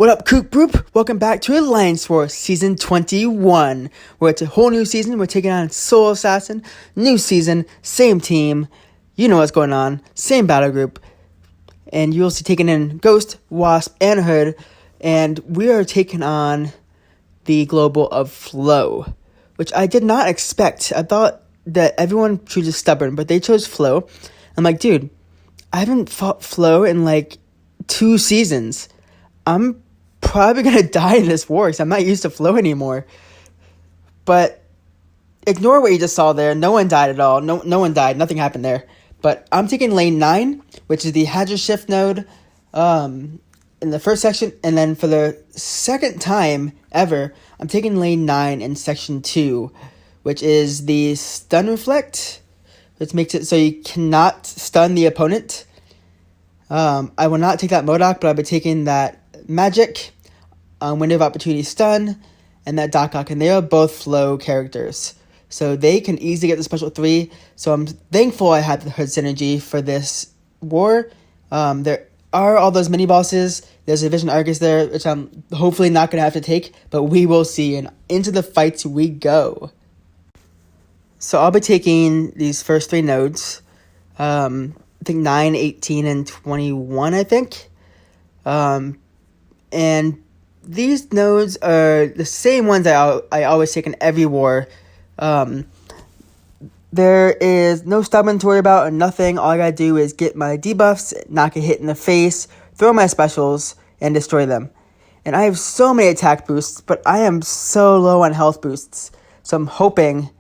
What up, Coop Group? Welcome back to Alliance War Season 21, where it's a whole new season. We're taking on Soul Assassin. New season, same team. You know what's going on. Same battle group. And you'll see taking in Ghost, Wasp, and Hood. And we are taking on the Global of Flow, which I did not expect. I thought that everyone chooses Stubborn, but they chose Flow. I'm like, dude, I haven't fought Flow in like 2 seasons. I'm probably going to die in this war because I'm not used to Flow anymore. But ignore what you just saw there. No one died at all. No one died. Nothing happened there. But I'm taking lane 9, which is the Hadra Shift node in the first section. And then for the second time ever, I'm taking lane 9 in section 2, which is the Stun Reflect, which makes it so you cannot stun the opponent. I will not take that Modok, but I'll be taking that Magic, Window of Opportunity Stun, and that Doc, and they are both Flow characters. So they can easily get the special 3. So I'm thankful I had the Hood synergy for this war. There are all those mini bosses. There's a Vision Argus there, which I'm hopefully not going to have to take, but we will see. And into the fights we go. So I'll be taking these first 3 nodes. I think 9, 18, and 21, I think. And these nodes are the same ones I always take in every war. There is no Stubborn to worry about or nothing. All I gotta do is get my debuffs, not get hit in the face, throw my specials, and destroy them. And I have so many attack boosts, but I am so low on health boosts. So I'm hoping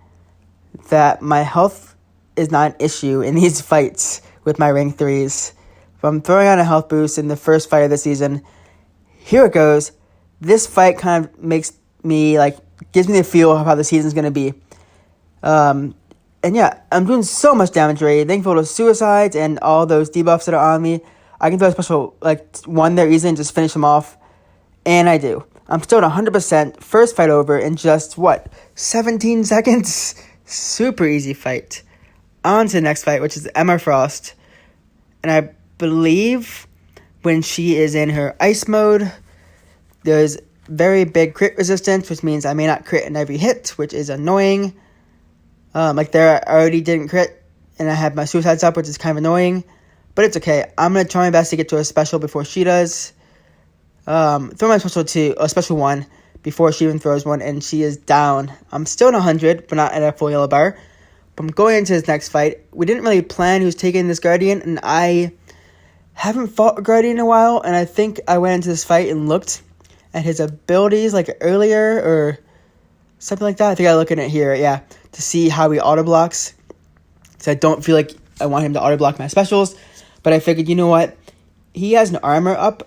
that my health is not an issue in these fights with my rank 3s. If I'm throwing on a health boost in the first fight of the season, here it goes. This fight kind of makes me, gives me the feel of how the season's going to be. And yeah, I'm doing so much damage already. Thankful to suicides and all those debuffs that are on me. I can throw a special, 1 there easily and just finish them off. And I do. I'm still at 100%. First fight over in just, 17 seconds? Super easy fight. On to the next fight, which is Emma Frost. And I believe when she is in her ice mode, there's very big crit resistance, which means I may not crit in every hit, which is annoying. There, I already didn't crit, and I have my suicides up, which is kind of annoying. But it's okay. I'm going to try my best to get to a special before she does. Throw my special 2, a special 1, before she even throws one, and she is down. I'm still at 100, but not at a full yellow bar. But I'm going into this next fight. We didn't really plan who's taking this Guardian, and I haven't fought a Guardian in a while, and I think I went into this fight and looked at his abilities earlier or something like that. I think I look at it here, yeah, to see how he auto blocks. So I don't feel like I want him to auto block my specials, but I figured, you know what? He has an armor up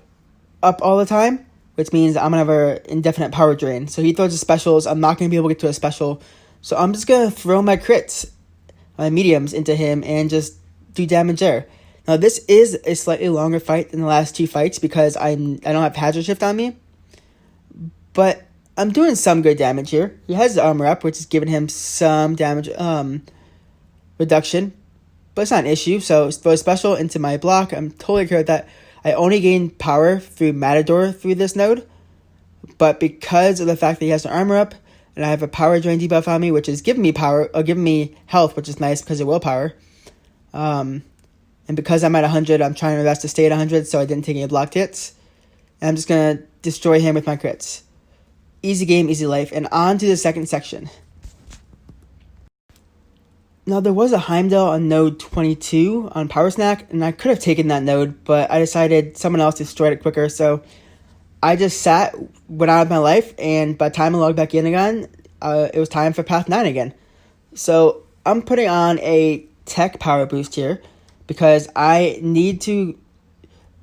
all the time, which means I'm gonna have an indefinite power drain. So he throws his specials. I'm not gonna be able to get to a special, so I'm just gonna throw my crits, my mediums into him and just do damage there. Now this is a slightly longer fight than the last 2 fights because I don't have Hadra Shift on me. But I'm doing some good damage here. He has the armor up, which is giving him some damage reduction. But it's not an issue. So throw a special into my block. I'm totally okay with that. I only gain power through Matador through this node. But because of the fact that he has the armor up, and I have a power drain debuff on me, which is giving me power, or giving me health, which is nice because of willpower. And because I'm at 100, I'm trying my best to stay at 100, so I didn't take any blocked hits. And I'm just going to destroy him with my crits. Easy game, easy life. And on to the second section. Now, there was a Heimdall on node 22 on Power Snack, and I could have taken that node, but I decided someone else destroyed it quicker, so I just went out of my life, and by the time I logged back in again, it was time for Path 9 again. So I'm putting on a tech power boost here, because I need to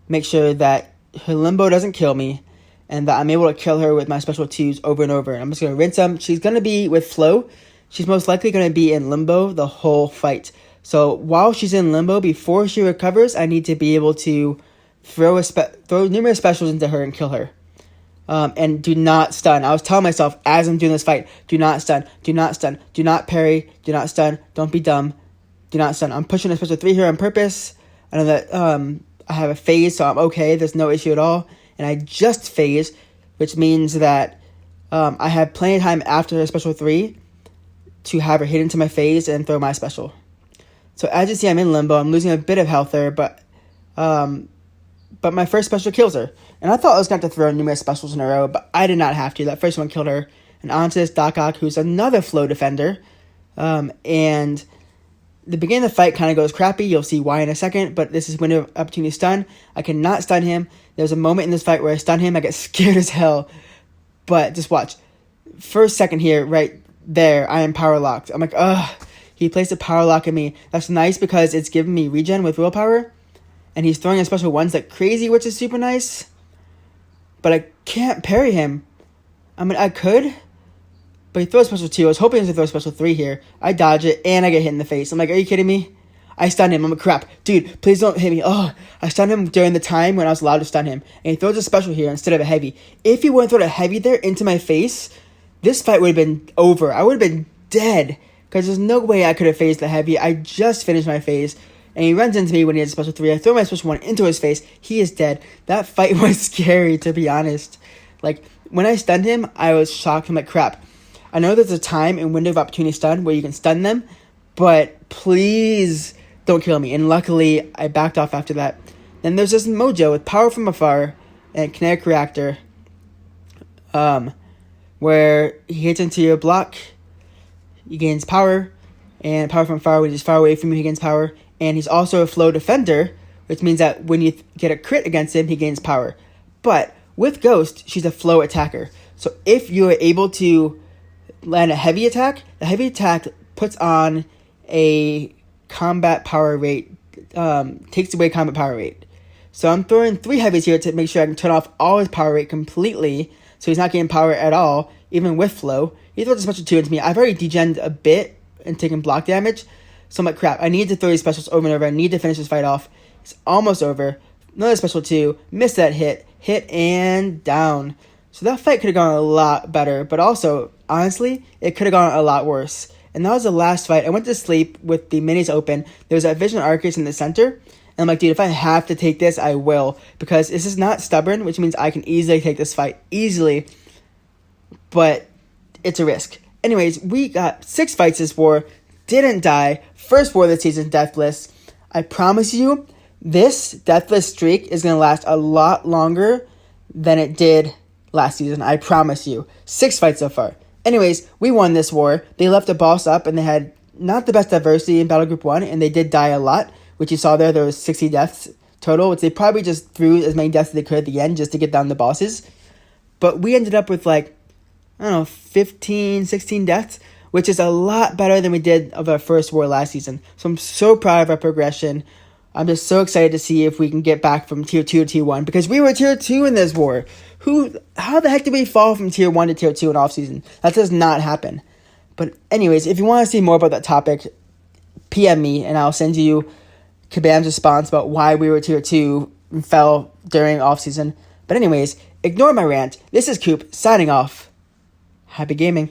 make sure that her limbo doesn't kill me, and that I'm able to kill her with my special 2s over and over. And I'm just going to rinse them. She's going to be with Flow. She's most likely going to be in limbo the whole fight. So while she's in limbo, before she recovers, I need to be able to throw numerous specials into her and kill her. And do not stun. I was telling myself as I'm doing this fight, do not stun, do not stun, do not parry, do not stun, don't be dumb, do not stun. I'm pushing a special 3 here on purpose. I know that I have a phase, so I'm okay. There's no issue at all. and I just phase, which means that I have plenty of time after her special 3 to have her hit into my phase and throw my special. So as you see, I'm in limbo. I'm losing a bit of health there, but my first special kills her. And I thought I was going to have to throw numerous specials in a row, but I did not have to. That first one killed her. And onto this Doc Ock, who's another flow defender. And the beginning of the fight kind of goes crappy. You'll see why in a second, but this is window of opportunity stun. I cannot stun him. There's a moment in this fight where I stun him. I get scared as hell. But just watch. First second here, right there, I am power locked. I'm like, ugh. He placed a power lock at me. That's nice because it's giving me regen with willpower. And he's throwing a special ones like crazy, which is super nice. But I can't parry him. I mean, I could. But he throws special 2. I was hoping to throw special 3 here. I dodge it, and I get hit in the face. I'm like, are you kidding me? I stun him. I'm like, crap. Dude, please don't hit me. Oh, I stunned him during the time when I was allowed to stun him. And he throws a special here instead of a heavy. If he wouldn't throw a heavy there into my face, this fight would have been over. I would have been dead. Because there's no way I could have phased the heavy. I just finished my phase. And he runs into me when he has a special 3. I throw my special 1 into his face. He is dead. That fight was scary, to be honest. Like, when I stunned him, I was shocked. I'm like, crap. I know there's a time in window of opportunity stun where you can stun them. But please don't kill me. And luckily, I backed off after that. Then there's this Mojo with Power from Afar and Kinetic Reactor. Where he hits into your block. He gains power. And Power from Afar, when he's far away from you, he gains power. And he's also a flow defender, which means that when you get a crit against him, he gains power. But with Ghost, she's a flow attacker. So if you are able to land a heavy attack, the heavy attack puts on a combat power rate, takes away combat power rate. So I'm throwing 3 heavies here to make sure I can turn off all his power rate completely, so he's not getting power at all, even with flow. He throws a special 2 into me. I've already degened a bit and taken block damage. So I'm like, crap, I need to throw these specials over and over. I need to finish this fight off. It's almost over. Another special 2. Missed that hit. Hit and down. So that fight could have gone a lot better. But also, honestly, it could have gone a lot worse. And that was the last fight. I went to sleep with the minis open. There was that Vision Arcus in the center. And I'm like, dude, if I have to take this, I will. Because this is not stubborn, which means I can easily take this fight. Easily. But it's a risk. Anyways, we got 6 fights this war. Didn't die. First war of the season, deathless. I promise you, this deathless streak is going to last a lot longer than it did last season. I promise you. 6 fights so far. Anyways, we won this war. They left the boss up, and they had not the best diversity in Battle Group 1, and they did die a lot, which you saw there. There was 60 deaths total, which they probably just threw as many deaths as they could at the end just to get down the bosses. But we ended up with, like, I don't know, 15, 16 deaths, which is a lot better than we did of our first war last season. So I'm so proud of our progression. I'm just so excited to see if we can get back from Tier 2 to Tier 1, because we were Tier 2 in this war. How the heck did we fall from Tier 1 to Tier 2 in off-season? That does not happen. But anyways, if you want to see more about that topic, PM me, and I'll send you Kabam's response about why we were Tier 2 and fell during off-season. But anyways, ignore my rant. This is Coop, signing off. Happy gaming.